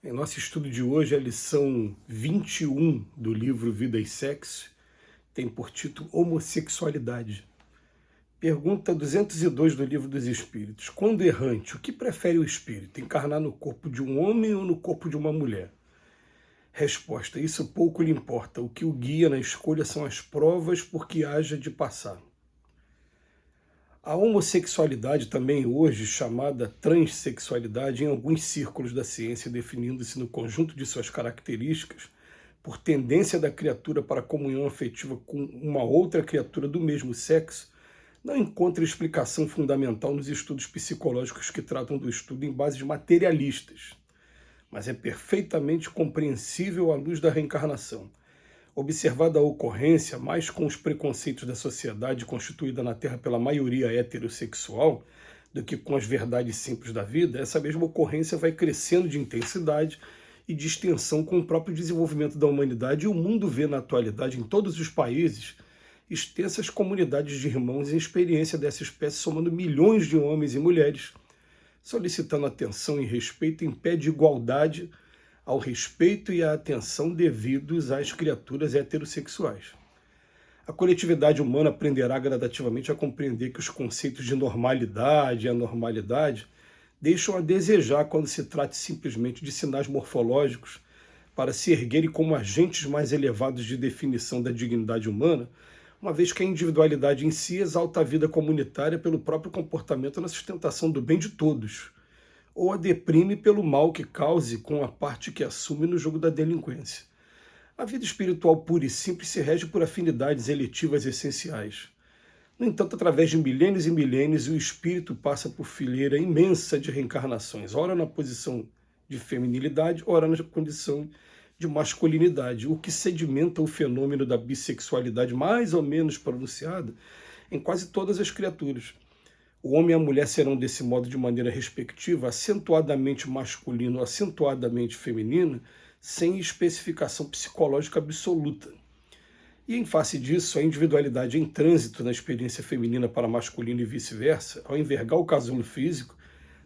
Em nosso estudo de hoje, a lição 21 do livro Vida e Sexo tem por título Homossexualidade. Pergunta 202 do Livro dos Espíritos. Quando errante, o que prefere o espírito? Encarnar no corpo de um homem ou no corpo de uma mulher? Resposta. Isso pouco lhe importa. O que o guia na escolha são as provas por que haja de passar. A homossexualidade, também hoje chamada transexualidade, em alguns círculos da ciência, definindo-se no conjunto de suas características, por tendência da criatura para a comunhão afetiva com uma outra criatura do mesmo sexo, não encontra explicação fundamental nos estudos psicológicos que tratam do estudo em bases materialistas, mas é perfeitamente compreensível à luz da reencarnação. Observada a ocorrência, mais com os preconceitos da sociedade constituída na Terra pela maioria heterossexual, do que com as verdades simples da vida, essa mesma ocorrência vai crescendo de intensidade e de extensão com o próprio desenvolvimento da humanidade, e o mundo vê na atualidade, em todos os países, extensas comunidades de irmãos em experiência dessa espécie, somando milhões de homens e mulheres, solicitando atenção e respeito em pé de igualdade ao respeito e à atenção devidos às criaturas heterossexuais. A coletividade humana aprenderá gradativamente a compreender que os conceitos de normalidade e anormalidade deixam a desejar quando se trata simplesmente de sinais morfológicos para se erguerem como agentes mais elevados de definição da dignidade humana, uma vez que a individualidade em si exalta a vida comunitária pelo próprio comportamento na sustentação do bem de todos, ou a deprime pelo mal que cause com a parte que assume no jogo da delinquência. A vida espiritual pura e simples se rege por afinidades eletivas essenciais. No entanto, através de milênios e milênios, o espírito passa por fileira imensa de reencarnações, ora na posição de feminilidade, ora na condição de masculinidade, o que sedimenta o fenômeno da bissexualidade mais ou menos pronunciada em quase todas as criaturas. O homem e a mulher serão desse modo de maneira respectiva, acentuadamente masculino, acentuadamente feminino, sem especificação psicológica absoluta. E em face disso, a individualidade em trânsito na experiência feminina para masculino e vice-versa, ao envergar o casulo físico,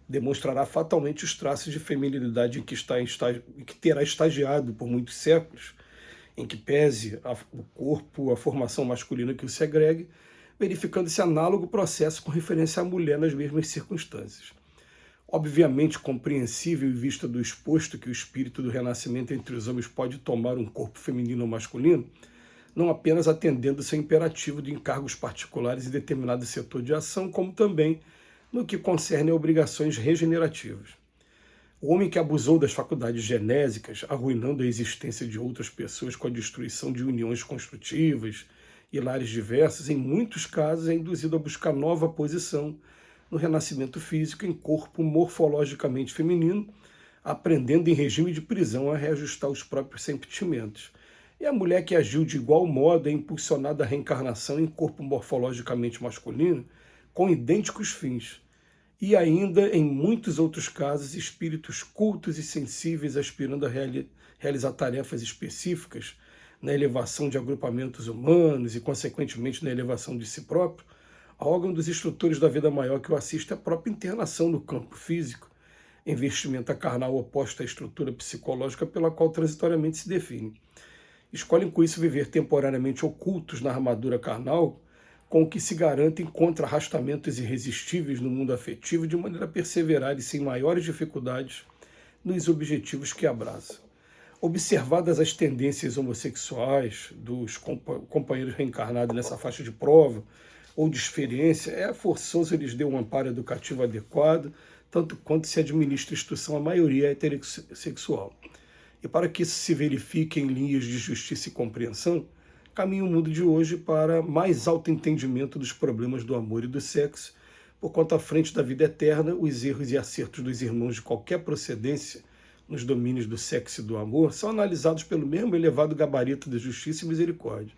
demonstrará fatalmente os traços de feminilidade em que terá estagiado por muitos séculos, em que pese o corpo, a formação masculina que o segregue, verificando esse análogo processo com referência à mulher nas mesmas circunstâncias. Obviamente compreensível em vista do exposto que o espírito do renascimento entre os homens pode tomar um corpo feminino ou masculino, não apenas atendendo seu imperativo de encargos particulares em determinado setor de ação, como também no que concerne a obrigações regenerativas. O homem que abusou das faculdades genésicas, arruinando a existência de outras pessoas com a destruição de uniões construtivas e lares diversos, em muitos casos é induzido a buscar nova posição no renascimento físico em corpo morfologicamente feminino, aprendendo em regime de prisão a reajustar os próprios sentimentos. E a mulher que agiu de igual modo é impulsionada à reencarnação em corpo morfologicamente masculino com idênticos fins. E ainda, em muitos outros casos, espíritos cultos e sensíveis aspirando a realizar tarefas específicas na elevação de agrupamentos humanos e, consequentemente, na elevação de si próprio, a órgão dos instrutores da vida maior que o assiste é a própria internação no campo físico, em vestimenta carnal oposta à estrutura psicológica pela qual transitoriamente se define. Escolhem com isso viver temporariamente ocultos na armadura carnal, com o que se garantem contra arrastamentos irresistíveis no mundo afetivo, de maneira a perseverar e sem maiores dificuldades nos objetivos que abraçam. Observadas as tendências homossexuais dos companheiros reencarnados nessa faixa de prova ou de experiência, é forçoso lhes dar um amparo educativo adequado, tanto quanto se administra instrução à maioria heterossexual. E para que isso se verifique em linhas de justiça e compreensão, caminha o mundo de hoje para mais alto entendimento dos problemas do amor e do sexo, porquanto à frente da vida eterna, os erros e acertos dos irmãos de qualquer procedência nos domínios do sexo e do amor, são analisados pelo mesmo elevado gabarito da justiça e misericórdia.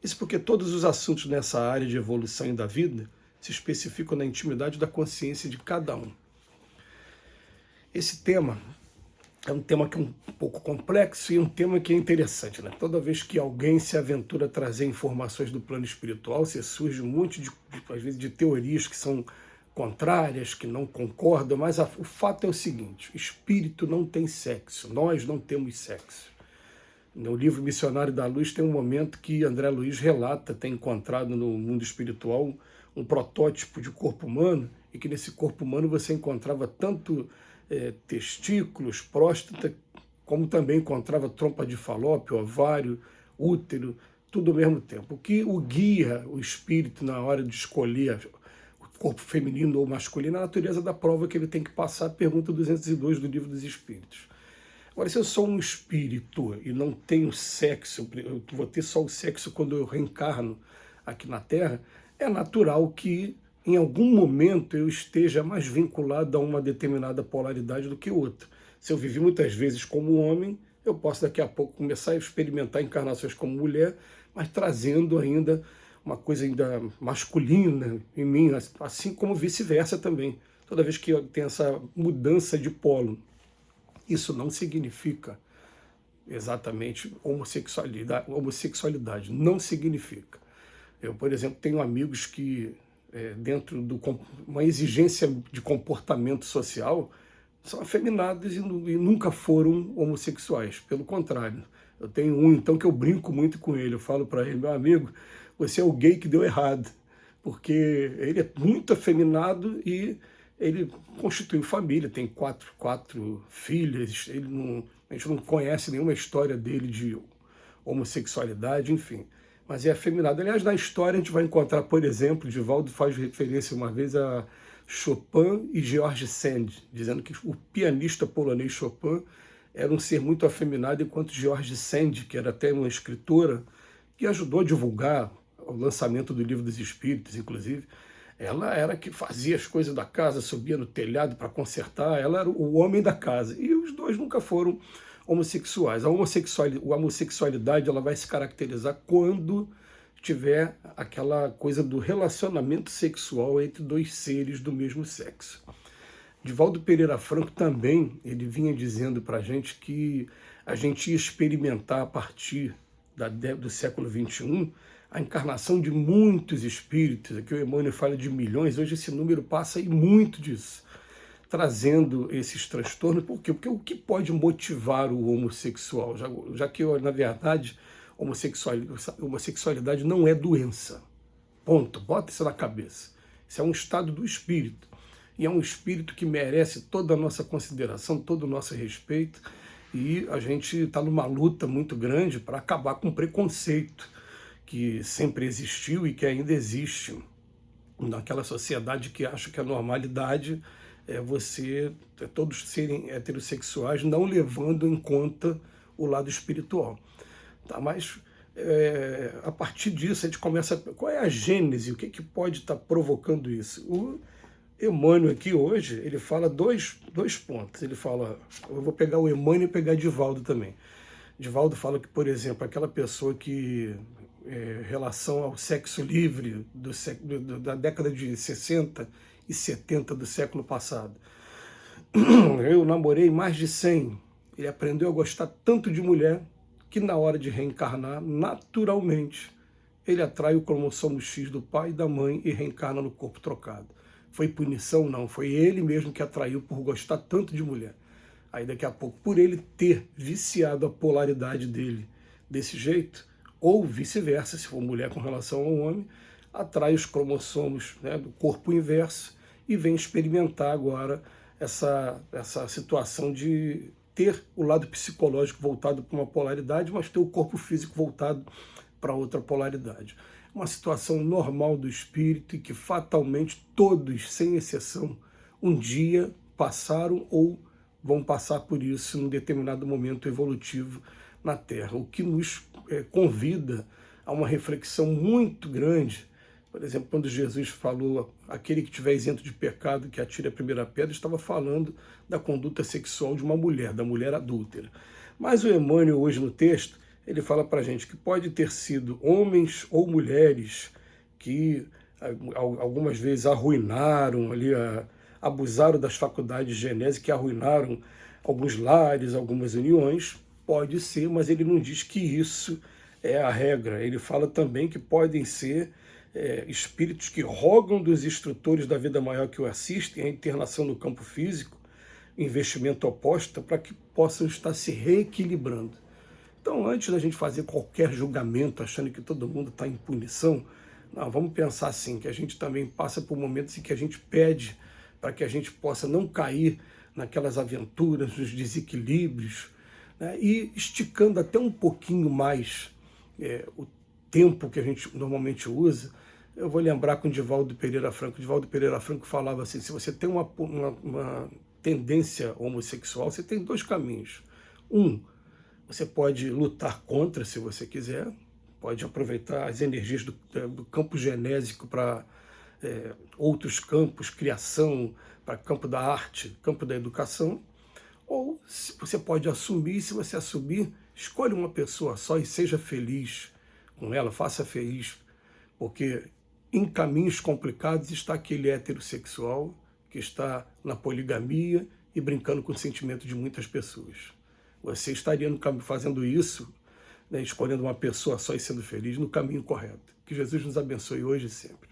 Isso porque todos os assuntos nessa área de evolução e da vida se especificam na intimidade da consciência de cada um. Esse tema é um tema que é um pouco complexo e um tema que é interessante, né? Toda vez que alguém se aventura a trazer informações do plano espiritual, surge um monte às vezes, de teorias que são contrárias, que não concordam, mas o fato é o seguinte: espírito não tem sexo, nós não temos sexo. No livro Missionário da Luz tem um momento que André Luiz relata ter encontrado no mundo espiritual um protótipo de corpo humano, e que nesse corpo humano você encontrava tanto testículos, próstata, como também encontrava trompa de falópio, ovário, útero, tudo ao mesmo tempo. O que o guia o espírito na hora de escolher o corpo feminino ou masculino é a natureza da prova que ele tem que passar, pergunta 202 do Livro dos Espíritos. Agora, se eu sou um espírito e não tenho sexo, eu vou ter só o sexo quando eu reencarno aqui na Terra, é natural que em algum momento eu esteja mais vinculado a uma determinada polaridade do que outra. Se eu vivi muitas vezes como homem, eu posso daqui a pouco começar a experimentar encarnações como mulher, mas trazendo ainda uma coisa ainda masculina em mim, assim como vice-versa também. Toda vez que eu tenho essa mudança de polo, isso não significa exatamente homossexualidade, não significa. Eu, por exemplo, tenho amigos que, dentro de uma exigência de comportamento social, são afeminados e nunca foram homossexuais. Pelo contrário, eu tenho um, então, que eu brinco muito com ele. Eu falo para ele: meu amigo, você é o gay que deu errado, porque ele é muito afeminado e ele constituiu família, tem quatro filhas, a gente não conhece nenhuma história dele de homossexualidade, enfim. Mas é afeminado. Aliás, na história a gente vai encontrar, por exemplo, Divaldo faz referência uma vez a Chopin e George Sand, dizendo que o pianista polonês Chopin era um ser muito afeminado, enquanto George Sand, que era até uma escritora, que ajudou a divulgar o lançamento do Livro dos Espíritos, inclusive, ela era que fazia as coisas da casa, subia no telhado para consertar, ela era o homem da casa. E os dois nunca foram homossexuais. A homossexualidade ela vai se caracterizar quando tiver aquela coisa do relacionamento sexual entre dois seres do mesmo sexo. Divaldo Pereira Franco também, ele vinha dizendo para a gente que a gente ia experimentar a partir do século XXI a encarnação de muitos espíritos. Aqui o Emmanuel fala de milhões, hoje esse número passa e muito disso, trazendo esses transtornos. Por quê? Porque o que pode motivar o homossexual? Já que, na verdade, homossexualidade não é doença. Ponto. Bota isso na cabeça. Isso é um estado do espírito. E é um espírito que merece toda a nossa consideração, todo o nosso respeito. E a gente está numa luta muito grande para acabar com o preconceito que sempre existiu e que ainda existe naquela sociedade que acha que a normalidade é todos serem heterossexuais, não levando em conta o lado espiritual. Tá? Mas a partir disso a gente começa... Qual é a gênese? O que pode estar provocando isso? O Emmanuel aqui hoje, ele fala dois pontos. Ele fala... Eu vou pegar o Emmanuel e pegar Divaldo também. Divaldo fala que, por exemplo, aquela pessoa que... relação ao sexo livre da década de 60 e 70 do século passado. Eu namorei mais de 100. Ele aprendeu a gostar tanto de mulher que na hora de reencarnar, naturalmente, ele atrai o cromossomo X do pai e da mãe e reencarna no corpo trocado. Foi punição? Não. Foi ele mesmo que atraiu por gostar tanto de mulher. Aí daqui a pouco, por ele ter viciado a polaridade dele desse jeito, ou vice-versa, se for mulher com relação ao homem, atrai os cromossomos, né, do corpo inverso e vem experimentar agora essa situação de ter o lado psicológico voltado para uma polaridade, mas ter o corpo físico voltado para outra polaridade. Uma situação normal do espírito e que fatalmente todos, sem exceção, um dia passaram ou vão passar por isso num determinado momento evolutivo na Terra, o que nos convida a uma reflexão muito grande. Por exemplo, quando Jesus falou, aquele que estiver isento de pecado, que atire a primeira pedra, estava falando da conduta sexual de uma mulher, da mulher adúltera. Mas o Emmanuel, hoje no texto, ele fala para a gente que pode ter sido homens ou mulheres que algumas vezes arruinaram, abusaram das faculdades de genese, que arruinaram alguns lares, algumas uniões. Pode ser, mas ele não diz que isso é a regra. Ele fala também que podem ser espíritos que rogam dos instrutores da vida maior que o assistem, a internação no campo físico, investimento oposto, para que possam estar se reequilibrando. Então, antes da gente fazer qualquer julgamento, achando que todo mundo está em punição, não, vamos pensar assim, que a gente também passa por momentos em que a gente pede para que a gente possa não cair naquelas aventuras, nos desequilíbrios, né, e esticando até um pouquinho mais o tempo que a gente normalmente usa. Eu vou lembrar com Divaldo Pereira Franco. Divaldo Pereira Franco falava assim, se você tem uma tendência homossexual, você tem dois caminhos. Você pode lutar contra, se você quiser, pode aproveitar as energias do campo genésico para outros campos, criação, para campo da arte, campo da educação, ou você pode assumir, se você assumir, escolha uma pessoa só e seja feliz com ela, faça feliz, porque em caminhos complicados está aquele heterossexual que está na poligamia e brincando com o sentimento de muitas pessoas. Você estaria no caminho fazendo isso, né, escolhendo uma pessoa só e sendo feliz, no caminho correto. Que Jesus nos abençoe hoje e sempre.